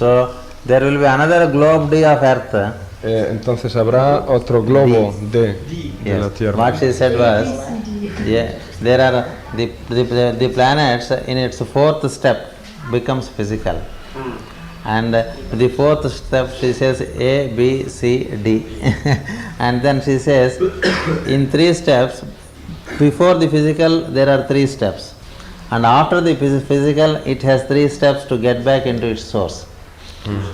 So there will be another globe D of Earth. Entonces habrá otro globo D de la Tierra. What she said was, yeah, there are the planets in its fourth step becomes physical. And the fourth step she says A, B, C, D. And then she says in 3 steps, before the physical there are 3 steps. And after the physical it has 3 steps to get back into its source.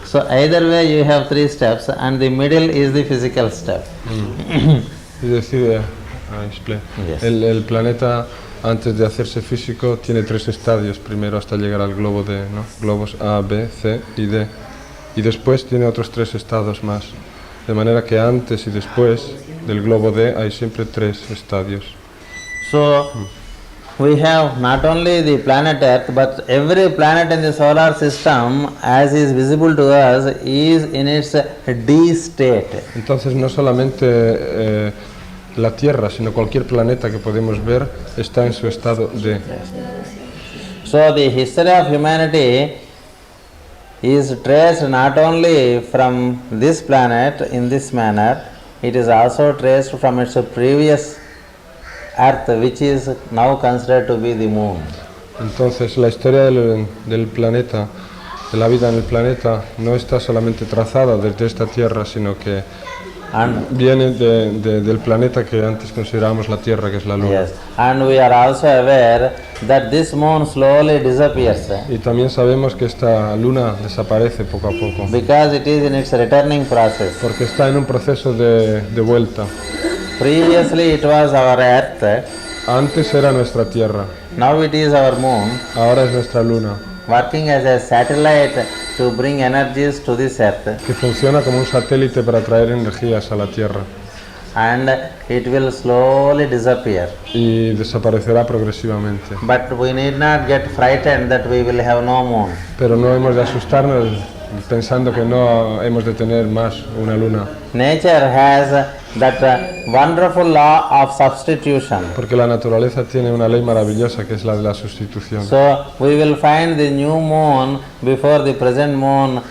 So either way you have 3 steps and the middle is the physical step. Es decir, Yes. el planeta antes de hacerse físico tiene 3 estadios, primero hasta llegar al globo D, ¿no? Globos A, B, C y D. Y después tiene otros 3 estados más. De manera que antes y después del globo D hay siempre 3 estadios. So we have not only the planet Earth, but every planet in the solar system, as is visible to us, is in its D state. Entonces no solamente la Tierra, sino cualquier planeta que podemos ver está en su estado D. So the history of humanity is traced not only from this planet in this manner, it is also traced from its previous Earth, which is now considered to be the moon. Entonces la historia del planeta, de la vida en el planeta, no está solamente trazada desde esta Tierra, sino que viene del planeta que antes considerábamos la Tierra, que es la Luna. Yes, and we are also aware that this moon slowly disappears Y también sabemos que esta Luna desaparece poco a poco, because it is in its returning process. porque está en un proceso de vuelta. Previously it was our Earth, Antes era nuestra Tierra, now it is our moon, ahora es nuestra Luna, working as a satellite to bring energies to this Earth, que funciona como un satélite para traer energías a la Tierra and it will slowly disappear. y desaparecerá progresivamente. But we need not get frightened that we will have no moon. Pero no hemos de asustarnos pensando que no hemos de tener más una luna, Nature has that wonderful law of substitution. porque la naturaleza tiene una ley maravillosa que es la de la sustitución. So we will find the new moon before the present moon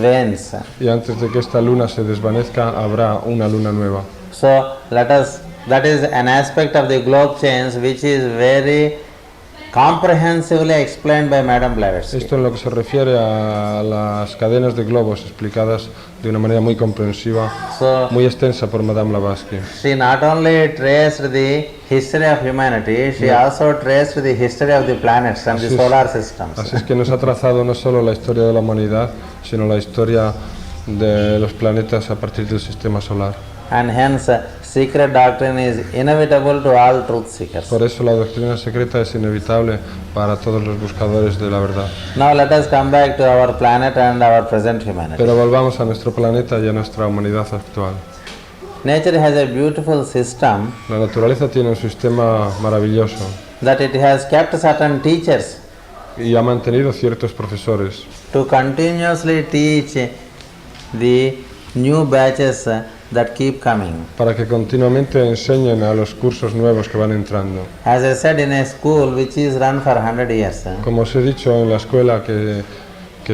wanes. Y antes de que esta luna se desvanezca habrá una luna nueva. So that is an aspect of the globe change which is very comprehensively explained by Madame Blavatsky. Esto en lo que se refiere a las cadenas de globos explicadas de una manera muy comprensiva, So muy extensa por Madame Blavatsky. she not only traced the history of humanity, she also traced the history of the planets and the Así es. solar systems. Así es que nos ha trazado no solo la historia de la humanidad, sino la historia de los planetas a partir del sistema solar. And hence secret doctrine is inevitable to all truth seekers. Por eso la doctrina secreta es inevitable para todos los buscadores de la verdad. Now let us come back to our planet and our present humanity. Pero volvamos a nuestro planeta y a nuestra humanidad actual. Nature has a beautiful system La naturaleza tiene un sistema maravilloso that it has kept certain teachers y ha mantenido ciertos profesores to continuously teach the new batches that keep coming. para que continuamente enseñen a los cursos nuevos que van entrando. As I said, in a school which is run for 100 years, Como os he dicho, en la escuela que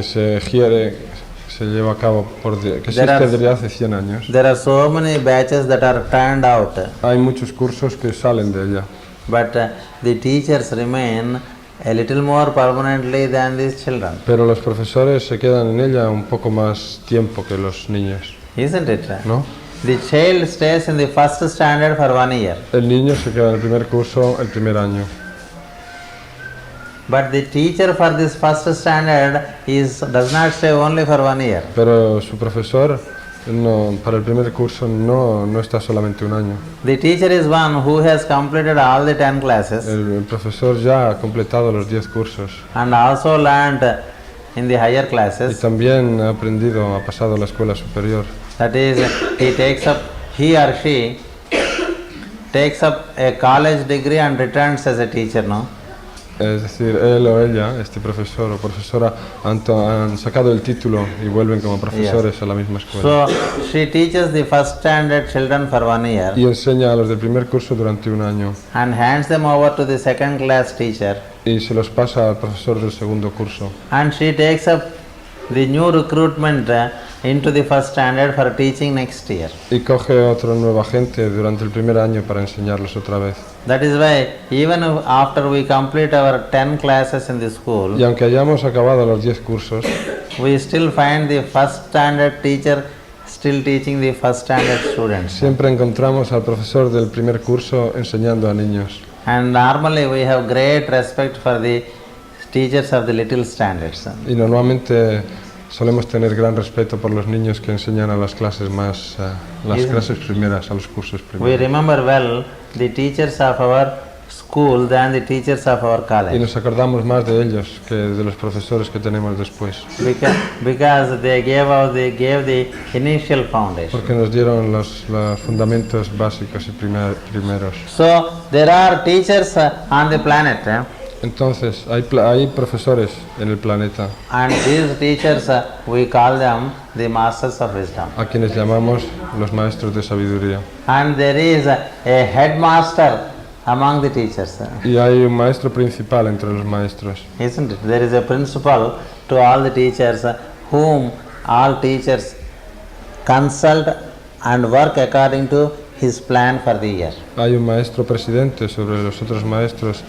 se lleva a cabo, que existe desde hace 100 años, there are so many batches that are turned out, hay muchos cursos que salen de ella, but the teachers remain a little more permanently than these children. pero los profesores se quedan en ella un poco más tiempo que los niños, Isn't it? ¿no? The child stays in the first standard for 1 year, El niño se queda en el primer curso el primer año, but the teacher for this first standard does not stay only for 1 year. pero su profesor para el primer curso no está solamente un año. The teacher is one who has completed all the 10 classes El profesor ya ha completado los 10 cursos and also learned in the higher y classes. también ha pasado a la escuela superior. That is, he or she takes up a college degree and returns as a teacher, no? Es decir, él o ella, este profesor o profesora, han sacado el título y vuelven como profesores a la misma escuela. So she teaches the first standard children for 1 year Y enseña a los del primer curso durante un año and hands them over to the second class teacher, y se los pasa al profesor del segundo curso. and she takes up the new recruitment into the first standard for teaching next year. Y coge otra nueva gente durante el primer año para enseñarlos otra vez. That is why even after we complete our 10 classes in the school, Y aunque hayamos acabado los 10 cursos, we still find the first standard teacher still teaching the first standard students. siempre encontramos al profesor del primer curso enseñando a niños. And normally we have great respect for the teachers of the little standards. Y normalmente solemos tener gran respeto por los niños que enseñan a las clases más, las clases primeras, a los cursos We primeros. remember well the teachers of our school than the teachers of our Y college. nos acordamos más de ellos que de los profesores que tenemos después, Because they gave the initial foundation. porque nos dieron los fundamentos básicos y primeros. So there are teachers on the planet, Entonces, hay profesores en el planeta and these teachers we call them the masters of wisdom. a quienes llamamos los maestros de sabiduría. And there is a headmaster among the teachers, Y hay un maestro principal entre los maestros. isn't it? There is a principal to all the teachers whom all teachers consult and work according to his plan for the year. Hay un maestro presidente sobre los otros maestros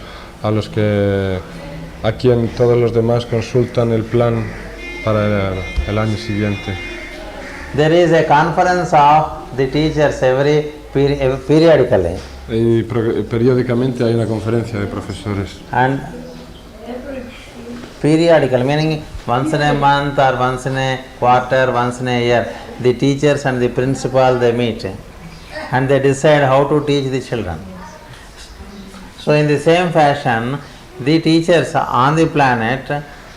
a quien todos los demás consultan el plan para el año siguiente. There is a conference of the teachers periodically, Y periódicamente hay una conferencia de profesores. and periodical meaning once in a month or once in a quarter, once in a year, the teachers and the principal they meet and they decide how to teach the children. So in the same fashion, the teachers on the planet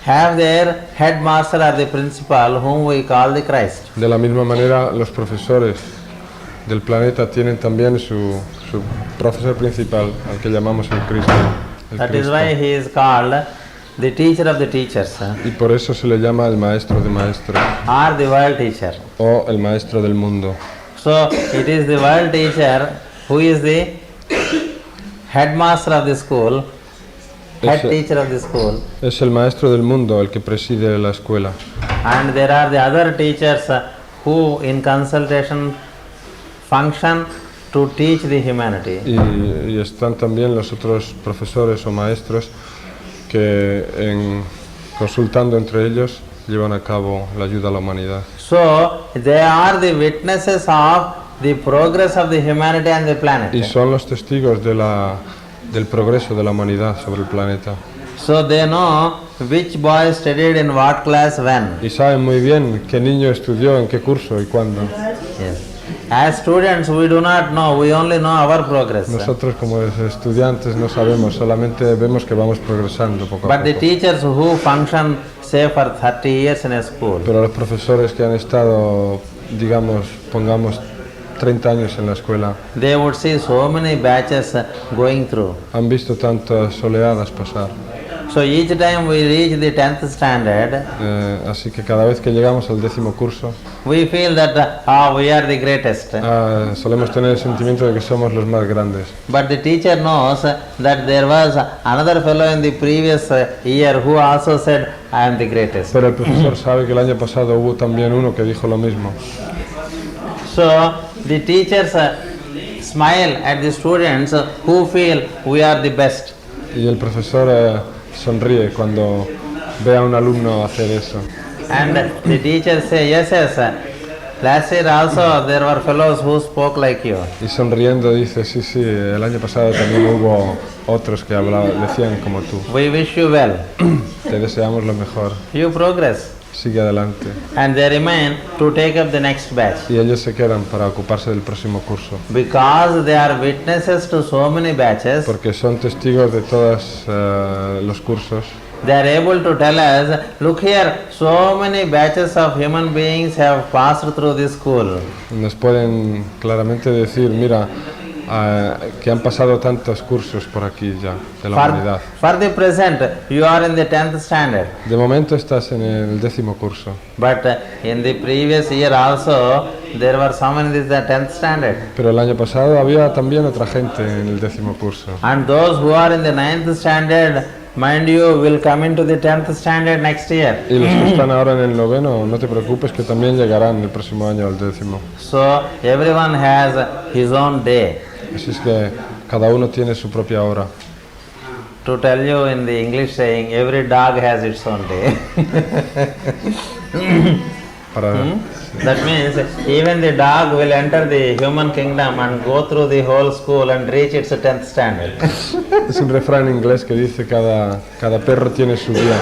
have their headmaster or the principal whom we call the Christ. De la misma manera, los profesores del planeta tienen también su profesor principal, al que llamamos el Cristo. That is why he is called the teacher of the teachers Y por eso se le llama el maestro de maestros or the world teacher. o el maestro del mundo. So it is the world teacher who is the headmaster of the school, head Ese- teacher of the school, Es el maestro del mundo el que preside la escuela. and there are the other teachers who in consultation function to teach the humanity. Y están también los otros profesores o maestros que consultando entre ellos llevan a cabo la ayuda a la humanidad. So they are the witnesses of the progress of the humanity and the Y planet. son los testigos del progreso de la humanidad sobre el planeta. So they know which boy studied in what class when. Y saben muy bien qué niño estudió en qué curso y cuándo. Yes. As students we do not know, we only know our progress. Nosotros como estudiantes no sabemos, solamente vemos que vamos progresando poco a But the poco. teachers who function say for 30 years in a school, Pero los profesores que han estado, digamos, pongamos 30 años en la escuela, they would see so many batches going through. han visto tantas oleadas pasar. So each time we reach the 10th standard, Así que cada vez que llegamos al 10º curso, we feel that we are the greatest. solemos tener el sentimiento de que somos los más grandes. But the teacher knows that there was another fellow in the previous year who also said, I am the greatest. Pero el profesor sabe que el año pasado hubo también uno que dijo lo mismo. So the teachers smile at the students who feel we are the best. Y el profesor sonríe cuando ve a un alumno hacer eso. And the teachers say, yes, last year also there were fellows who spoke like you. Y sonriendo dice, sí, sí, el año pasado también hubo otros que decían como tú. We wish you well. Te deseamos lo mejor. You progress. Sigue adelante. And they remain to take up the next batch. Y ellos se quedan para ocuparse del próximo curso. Because they are witnesses to so many batches, Porque son testigos de todos los cursos. they are able to tell us, look here, so many batches of human beings have passed through this school. Nos pueden claramente decir, mira, que han pasado tantos cursos por aquí ya, de la humanidad. For the present, you are in the 10th standard. De momento estás en el 10º curso. But in the previous year also, there were some in the 10th standard. Pero el año pasado había también otra gente en el 10º curso. And those who are in the 9th standard mind you, will come into the 10th standard next year. Y los que están ahora en el noveno, no te preocupes que también llegarán el próximo año al 10º. So everyone has his own day. Así es que cada uno tiene su propia hora. To tell you in the English saying, every dog has its own day. That means even the dog will enter the human kingdom and go through the whole school and reach its 10th standard. Es un refrán inglés que dice cada perro tiene su día,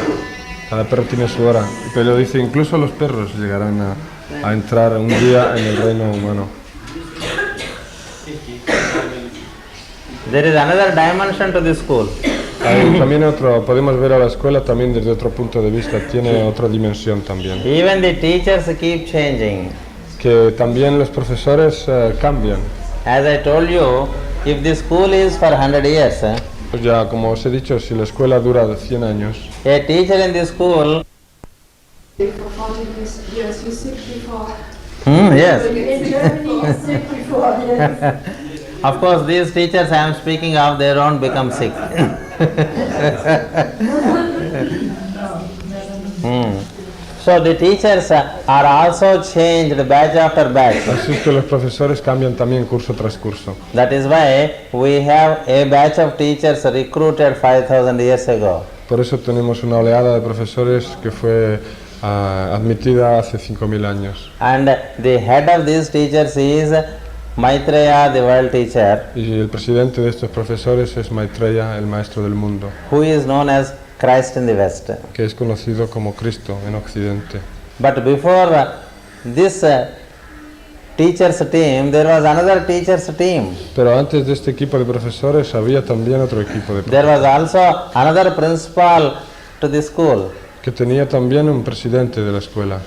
cada perro tiene su hora. Pero dice incluso los perros llegarán a entrar un día en el reino humano. There is another dimension to the school. Hay también podemos ver a la escuela también desde otro punto de vista, tiene otra dimensión también. Even the teachers keep changing. Que también los profesores cambian. As I told you, if the school is for 100 years, Pues ya, como os he dicho, si la escuela dura 100 años, a teacher in the school, For 40 years, you're sick before. yes. In Germany, you're sick before, yes. Of course, these teachers I am speaking of, their own become sick. So the teachers are also changed batch after batch. así es que los profesores cambian también curso tras curso. That is why we have a batch of teachers recruited 5,000 years ago. Por eso tenemos una oleada de profesores que fue admitida hace 5.000 años. And the head of these teachers is Maitreya, the world teacher, Y el presidente de estos profesores es Maitreya, el maestro del mundo, who is known as Christ in the West. que es conocido como Cristo en Occidente. But before this teachers team, there was another teachers team. Pero antes de este equipo de profesores había también otro equipo de There profesores, was also another principal to the school. que tenía también un presidente de la escuela.